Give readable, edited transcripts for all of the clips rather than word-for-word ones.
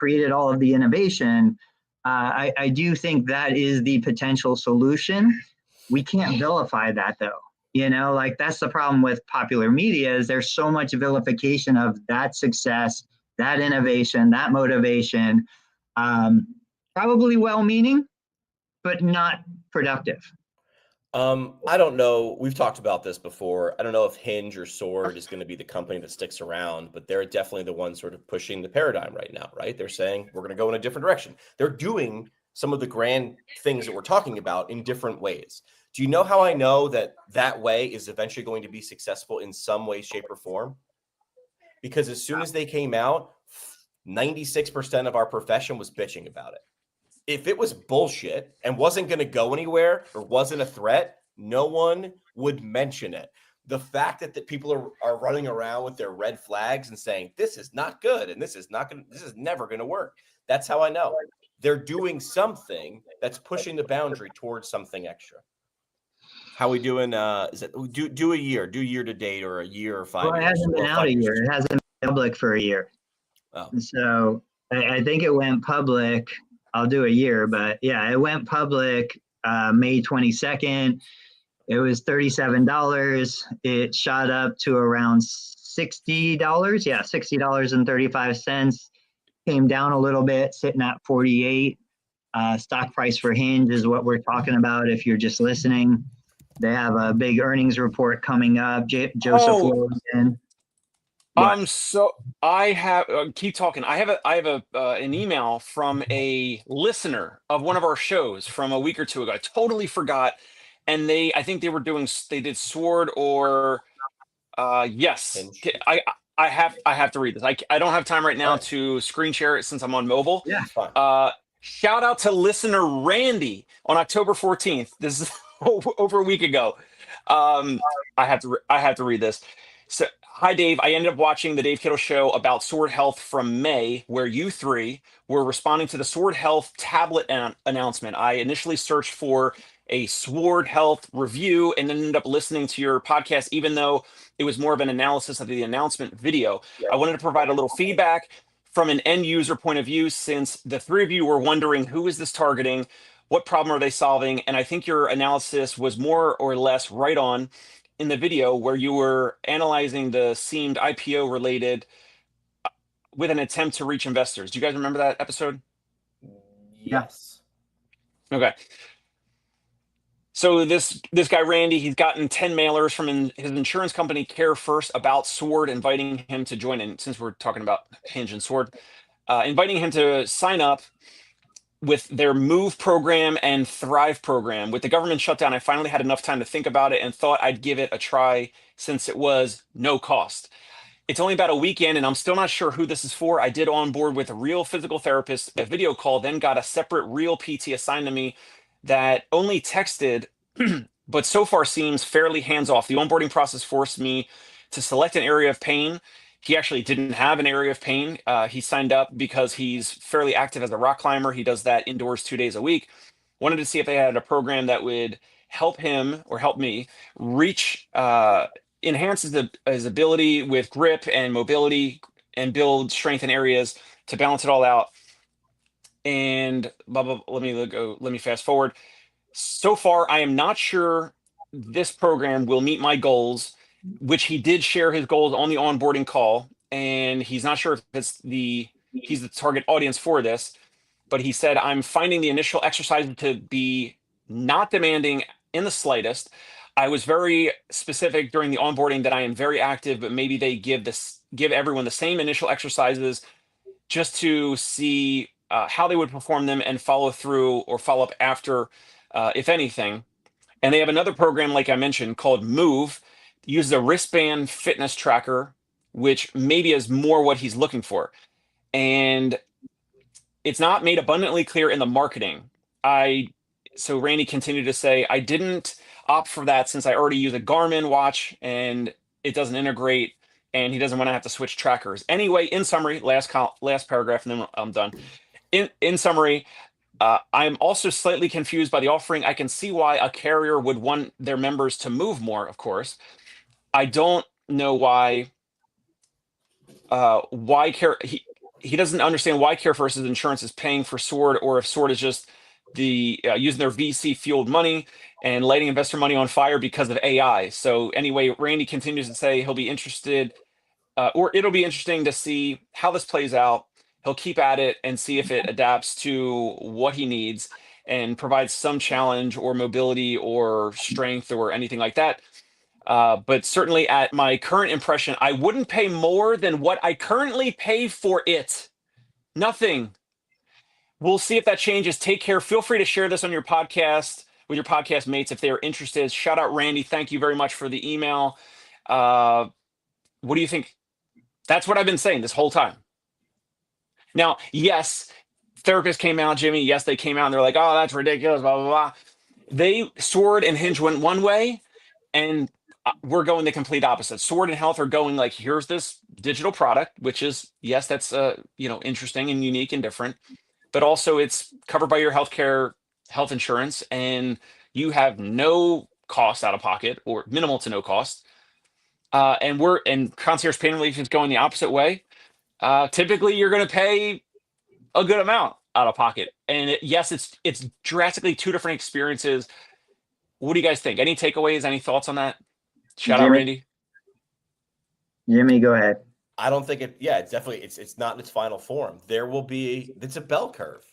created all of the innovation. I do think that is the potential solution. We can't vilify that though. Like that's the problem with popular media is there's so much vilification of that success, that innovation, that motivation, probably well-meaning, but not productive. I don't know. We've talked about this before. I don't know if Hinge or Sword is going to be the company that sticks around, but they're definitely the ones sort of pushing the paradigm right now, right? They're saying we're going to go in a different direction. They're doing some of the grand things that we're talking about in different ways. Do you know how I know that way is eventually going to be successful in some way, shape, or form? Because as soon as they came out, 96% of our profession was bitching about it. If it was bullshit and wasn't going to go anywhere or wasn't a threat, no one would mention it. The fact that people are running around with their red flags and saying, this is not good and this is never going to work. That's how I know. They're doing something that's pushing the boundary towards something extra. How are we doing? Is it do a year, do year to date or a year or 5 years? Well, it hasn't been out a year. It hasn't been public for a year. Oh. So I think it went public. I'll do a year, but yeah, it went public May 22nd. It was $37. It shot up to around $60. Yeah, $60.35. Came down a little bit, sitting at 48. Stock price for Hinge is what we're talking about if you're just listening. They have a big earnings report coming up. Joseph Logan. So I have keep talking. I have an email from a listener of one of our shows from a week or two ago. I totally forgot, and I think they did Sword or yes. Hinge. I have to read this. I don't have time right now to screen share it since I'm on mobile. Yeah. Shout out to listener Randy on October 14th. This is over a week ago. I have to read this. So, hi, Dave. I ended up watching the Dave Kittle show about SaRA Health from May, where you three were responding to the SaRA Health tablet announcement. I initially searched for a SaRA Health review and then ended up listening to your podcast, even though it was more of an analysis of the announcement video. I wanted to provide a little feedback from an end user point of view, since the three of you were wondering, who is this targeting? What problem are they solving? And I think your analysis was more or less right on in the video, where you were analyzing the seemed IPO related with an attempt to reach investors. Do you guys remember that episode? Yes. Okay. So this guy, Randy, he's gotten 10 mailers from his insurance company, Care First, about Sword, inviting him to join in, since we're talking about Hinge and Sword, inviting him to sign up with their Move program and Thrive program. With the government shutdown, I finally had enough time to think about it and thought I'd give it a try, since it was no cost. It's only about a weekend and I'm still not sure who this is for. I did onboard with a real physical therapist, a video call, then got a separate real PT assigned to me that only texted, but so far seems fairly hands-off. The onboarding process forced me to select an area of pain. He actually didn't have an area of pain. He signed up because he's fairly active as a rock climber. He does that indoors 2 days a week. Wanted to see if they had a program that would help him or help me reach, enhance his ability with grip and mobility and build strength in areas to balance it all out. And blah, blah, let me fast forward. So far, I am not sure this program will meet my goals, which he did share his goals on the onboarding call. And he's not sure if he's the target audience for this, but he said, I'm finding the initial exercise to be not demanding in the slightest. I was very specific during the onboarding that I am very active, but maybe they give everyone the same initial exercises just to see how they would perform them and follow through or follow up after, if anything. And they have another program, like I mentioned, called Move, uses a wristband fitness tracker, which maybe is more what he's looking for. And it's not made abundantly clear in the marketing. So Randy continued to say, I didn't opt for that since I already use a Garmin watch and it doesn't integrate, and he doesn't want to have to switch trackers. Anyway, in summary, last paragraph, and then I'm done. In summary, I'm also slightly confused by the offering. I can see why a carrier would want their members to move more, of course. I don't know why he doesn't understand why CareFirst's insurance is paying for Sword, or if Sword is just using their VC fueled money and lighting investor money on fire because of AI. So anyway, Randy continues to say he'll be interested, or it'll be interesting to see how this plays out. He'll keep at it and see if it adapts to what he needs and provides some challenge or mobility or strength or anything like that. But certainly at my current impression, I wouldn't pay more than what I currently pay for it. Nothing. We'll see if that changes. Take care. Feel free to share this on your podcast with your podcast mates if they are interested. Shout out Randy. Thank you very much for the email. What do you think? That's what I've been saying this whole time. Now, yes, therapists came out, Jimmy. Yes, they came out and they're like, oh, that's ridiculous, blah, blah, blah. Sword and Hinge went one way, and we're going the complete opposite. Sword and Health are going like, here's this digital product, which is, yes, that's interesting and unique and different, but also it's covered by your health insurance, and you have no cost out of pocket or minimal to no cost. And concierge pain relief is going the opposite way. Typically, you're going to pay a good amount out of pocket, and yes, it's drastically two different experiences. What do you guys think? Any takeaways? Any thoughts on that? Shout out, Randy. Jimmy, go ahead. I don't think it's definitely, it's not in its final form. It's a bell curve.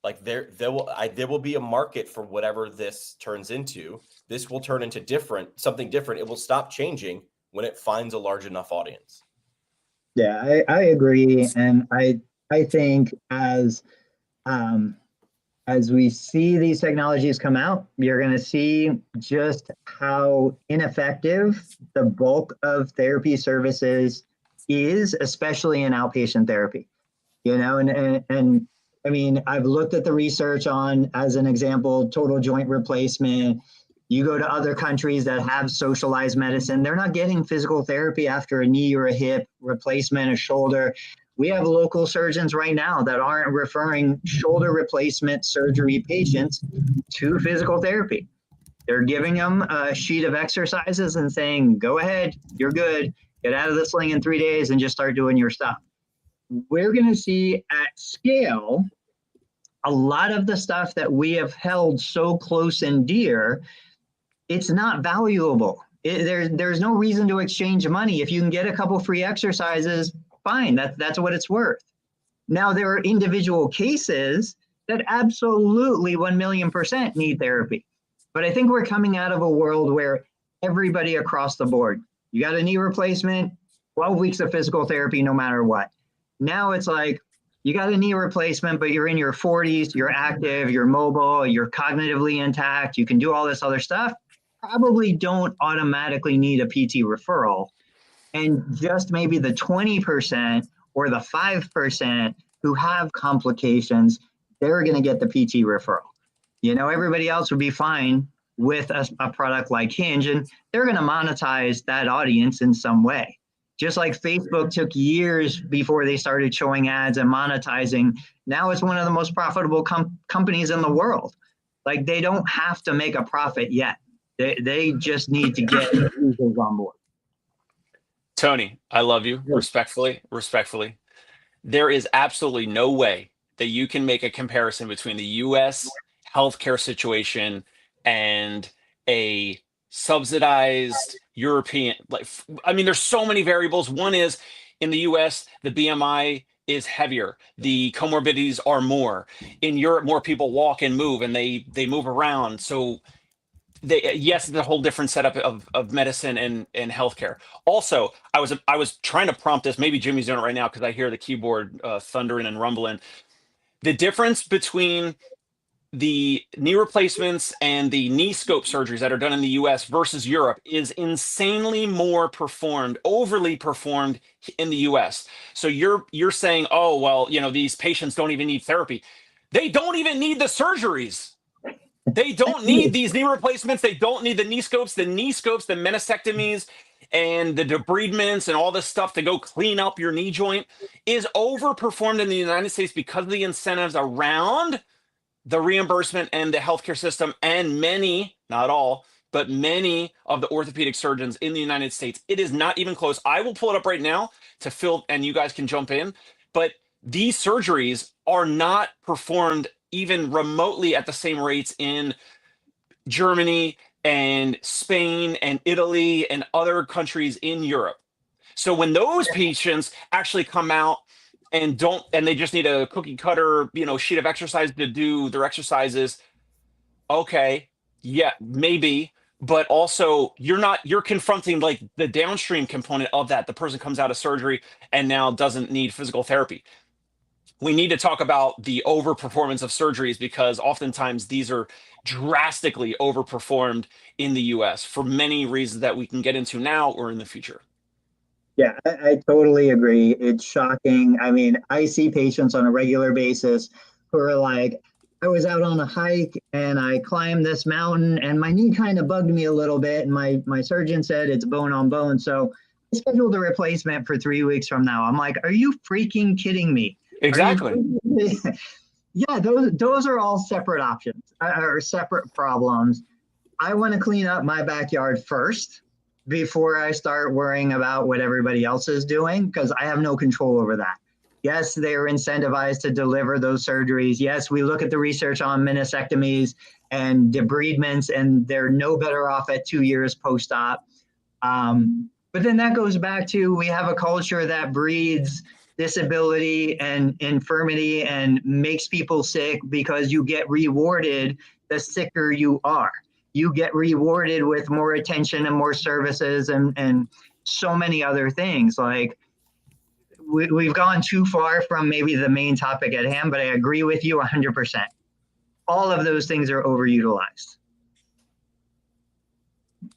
Like there will be a market for whatever this turns into. This will turn into something different. It will stop changing when it finds a large enough audience. Yeah, I agree. And I think as we see these technologies come out, you're going to see just how ineffective the bulk of therapy services is, especially in outpatient therapy. And I mean, I've looked at the research on, as an example, total joint replacement. You go to other countries that have socialized medicine, they're not getting physical therapy after a knee or a hip replacement, a shoulder. We have local surgeons right now that aren't referring shoulder replacement surgery patients to physical therapy. They're giving them a sheet of exercises and saying, go ahead, you're good, get out of the sling in 3 days and just start doing your stuff. We're going to see at scale a lot of the stuff that we have held so close and dear. It's not valuable. There's no reason to exchange money. If you can get a couple free exercises, fine, that's what it's worth. Now, there are individual cases that absolutely 1,000,000% need therapy. But I think we're coming out of a world where everybody across the board, you got a knee replacement, 12 weeks of physical therapy, no matter what. Now it's like, you got a knee replacement, but you're in your 40s, you're active, you're mobile, you're cognitively intact, you can do all this other stuff. Probably don't automatically need a PT referral. And just maybe the 20% or the 5% who have complications, they're going to get the PT referral. Everybody else would be fine with a product like Hinge, and they're going to monetize that audience in some way. Just like Facebook took years before they started showing ads and monetizing. Now it's one of the most profitable companies in the world. Like, they don't have to make a profit yet. They just need to get users on board. Tony, I love you. Respectfully. There is absolutely no way that you can make a comparison between the U.S. healthcare situation and a subsidized European. There's so many variables. One is, in the US, the BMI is heavier. The comorbidities are more. In Europe, more people walk and move, and they move around. So it's a whole different setup of medicine and healthcare. Also, I was trying to prompt this. Maybe Jimmy's doing it right now because I hear the keyboard thundering and rumbling. The difference between the knee replacements and the knee scope surgeries that are done in the US versus Europe is insanely more overly performed in the US. So you're saying, oh, well, these patients don't even need therapy. They don't even need the surgeries. They don't need these knee replacements. They don't need the knee scopes, the meniscectomies, and the debridements and all this stuff to go clean up your knee joint is overperformed in the United States because of the incentives around the reimbursement and the healthcare system, and many, not all, but many of the orthopedic surgeons in the United States. It is not even close. I will pull it up right now to fill, and you guys can jump in. But these surgeries are not performed even remotely at the same rates in Germany and Spain and Italy and other countries in Europe. So when those patients actually come out and they just need a cookie cutter, sheet of exercise to do their exercises, okay, yeah, maybe. But also you're confronting like the downstream component of that. The person comes out of surgery and now doesn't need physical therapy. We need to talk about the overperformance of surgeries, because oftentimes these are drastically overperformed in the US for many reasons that we can get into now or in the future. Yeah, I totally agree. It's shocking. I mean, I see patients on a regular basis who are like, I was out on a hike and I climbed this mountain and my knee kind of bugged me a little bit. And my surgeon said it's bone on bone. So I scheduled a replacement for 3 weeks from now. I'm like, are you freaking kidding me? Exactly. Yeah, those are all separate options or separate problems. I want to clean up my backyard first before I start worrying about what everybody else is doing, because I have no control over that. Yes, they are incentivized to deliver those surgeries. Yes, we look at the research on meniscectomies and debridements, and they're no better off at 2 years post-op. But then that goes back to, we have a culture that breeds disability and infirmity and makes people sick because you get rewarded the sicker you are. You get rewarded with more attention and more services and so many other things. Like we've gone too far from maybe the main topic at hand, but I agree with you 100%. All of those things are overutilized.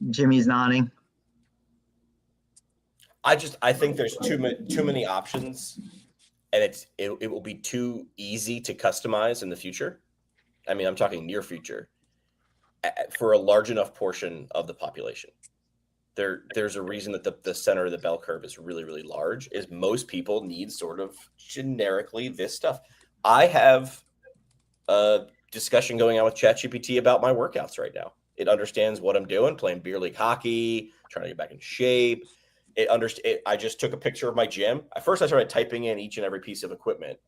Jimmy's nodding. I think there's too many options, and it will be too easy to customize in the future. I mean, I'm talking near future, for a large enough portion of the population. There's a reason that the center of the bell curve is really, really large, is most people need sort of generically this stuff. I have a discussion going on with ChatGPT about my workouts right now. It understands what I'm doing, playing beer league hockey, trying to get back in shape. I just took a picture of my gym. At first, I started typing in each and every piece of equipment.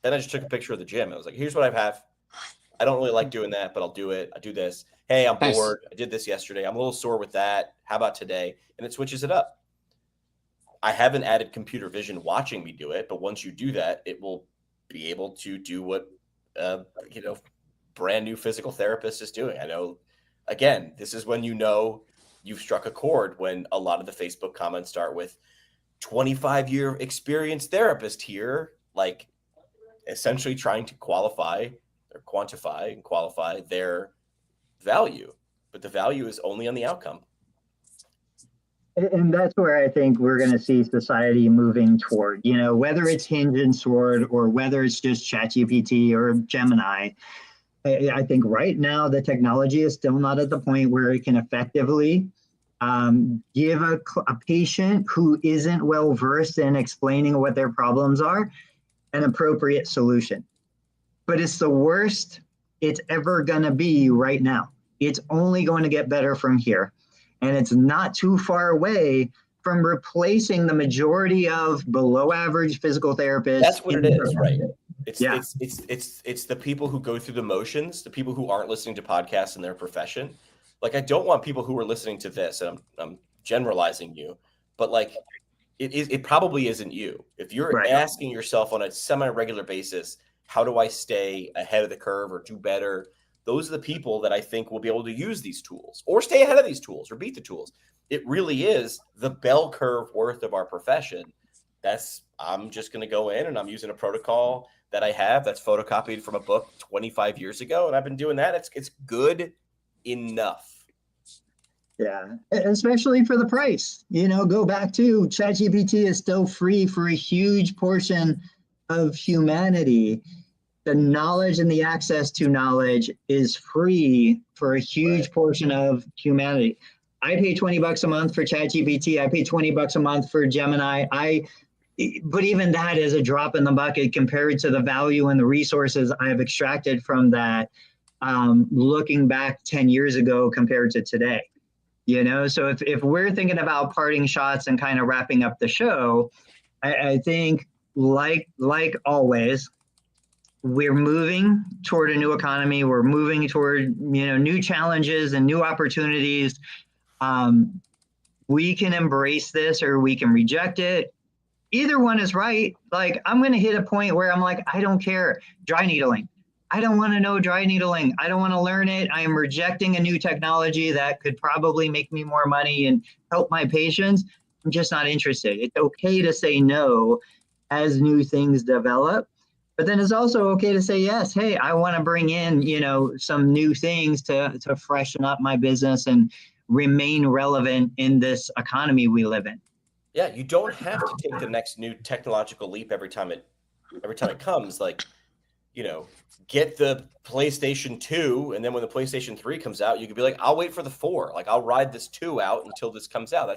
Then I just took a picture of the gym. I was like, here's what I have. I don't really like doing that, but I'll do it. I do this. Hey, I'm bored. I did this yesterday. I'm a little sore with that. How about today? And it switches it up. I haven't added computer vision watching me do it, but once you do that, it will be able to do what brand new physical therapist is doing. I know, again, this is when you've struck a chord, when a lot of the Facebook comments start with 25-year experienced therapist here, like essentially trying to quantify and qualify their value. But the value is only on the outcome. And that's where I think we're going to see society moving toward, whether it's Hinge and Sword or whether it's just ChatGPT or Gemini. I think right now the technology is still not at the point where it can effectively give a patient who isn't well versed in explaining what their problems are an appropriate solution. But it's the worst it's ever going to be right now. It's only going to get better from here. And it's not too far away from replacing the majority of below average physical therapists. That's what it is, right? It's the people who go through the motions, the people who aren't listening to podcasts in their profession. Like, I don't want people who are listening to this, and I'm generalizing you, but like it probably isn't you. If you're asking yourself on a semi-regular basis, how do I stay ahead of the curve or do better? Those are the people that I think will be able to use these tools or stay ahead of these tools or beat the tools. It really is the bell curve worth of our profession. I'm just going to go in and I'm using a protocol that I have that's photocopied from a book 25 years ago. And I've been doing that. It's good enough. Yeah, especially for the price. Go back to ChatGPT is still free for a huge portion of humanity. The knowledge and the access to knowledge is free for a huge portion of humanity. I pay $20 a month for ChatGPT. I pay $20 a month for Gemini. But even that is a drop in the bucket compared to the value and the resources I have extracted from that, looking back 10 years ago compared to today. So if we're thinking about parting shots and kind of wrapping up the show, I think like always, we're moving toward a new economy. We're moving toward, new challenges and new opportunities. We can embrace this or we can reject it. Either one is right. Like, I'm going to hit a point where I'm like, I don't care. Dry needling. I don't want to know dry needling. I don't want to learn it. I am rejecting a new technology that could probably make me more money and help my patients. I'm just not interested. It's okay to say no as new things develop. But then it's also okay to say yes. Hey, I want to bring in, some new things to freshen up my business and remain relevant in this economy we live in. Yeah, you don't have to take the next new technological leap every time it comes. Like, get the PlayStation 2, and then when the PlayStation 3 comes out, you could be like, I'll wait for the 4. Like, I'll ride this 2 out until this comes out.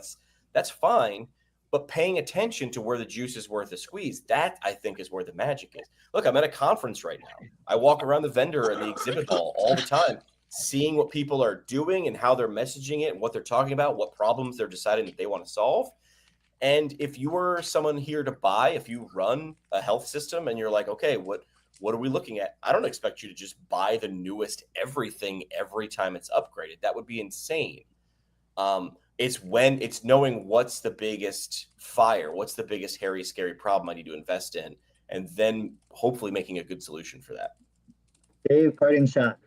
That's fine. But paying attention to where the juice is worth a squeeze, that I think is where the magic is. Look, I'm at a conference right now. I walk around the vendor and the exhibit hall all the time, seeing what people are doing and how they're messaging it and what they're talking about, what problems they're deciding that they want to solve. And if you were someone here to buy, if you run a health system and you're like, okay, what are we looking at? I don't expect you to just buy the newest everything every time it's upgraded. That would be insane. It's knowing what's the biggest fire, what's the biggest hairy, scary problem I need to invest in, and then hopefully making a good solution for that. Dave, parting shot.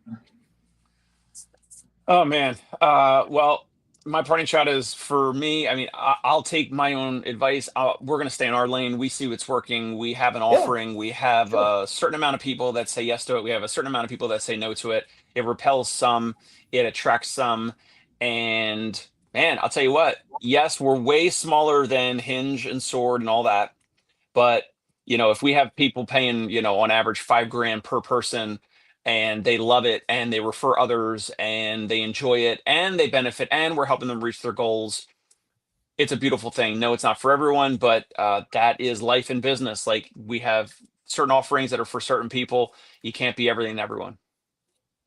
Oh, man. Well, my parting shot is, for me, I mean, I'll take my own advice. We're going to stay in our lane. We see what's working. We have an offering. We have a certain amount of people that say yes to it. We have a certain amount of people that say no to it. It repels some. It attracts some. And man, I'll tell you what, yes, we're way smaller than Hinge and Sword and all that. But, if we have people paying, on average $5,000 per person, and they love it and they refer others and they enjoy it and they benefit and we're helping them reach their goals, it's a beautiful thing. No, it's not for everyone, but that is life in business. Like, we have certain offerings that are for certain people. You can't be everything to everyone.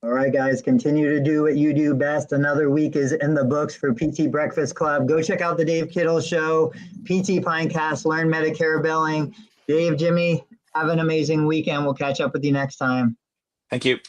All right, guys, continue to do what you do best. Another week is in the books for PT Breakfast Club. Go check out the Dave Kittle Show, PT Pinecast, learn Medicare billing. Dave, Jimmy, have an amazing weekend. We'll catch up with you next time. Thank you.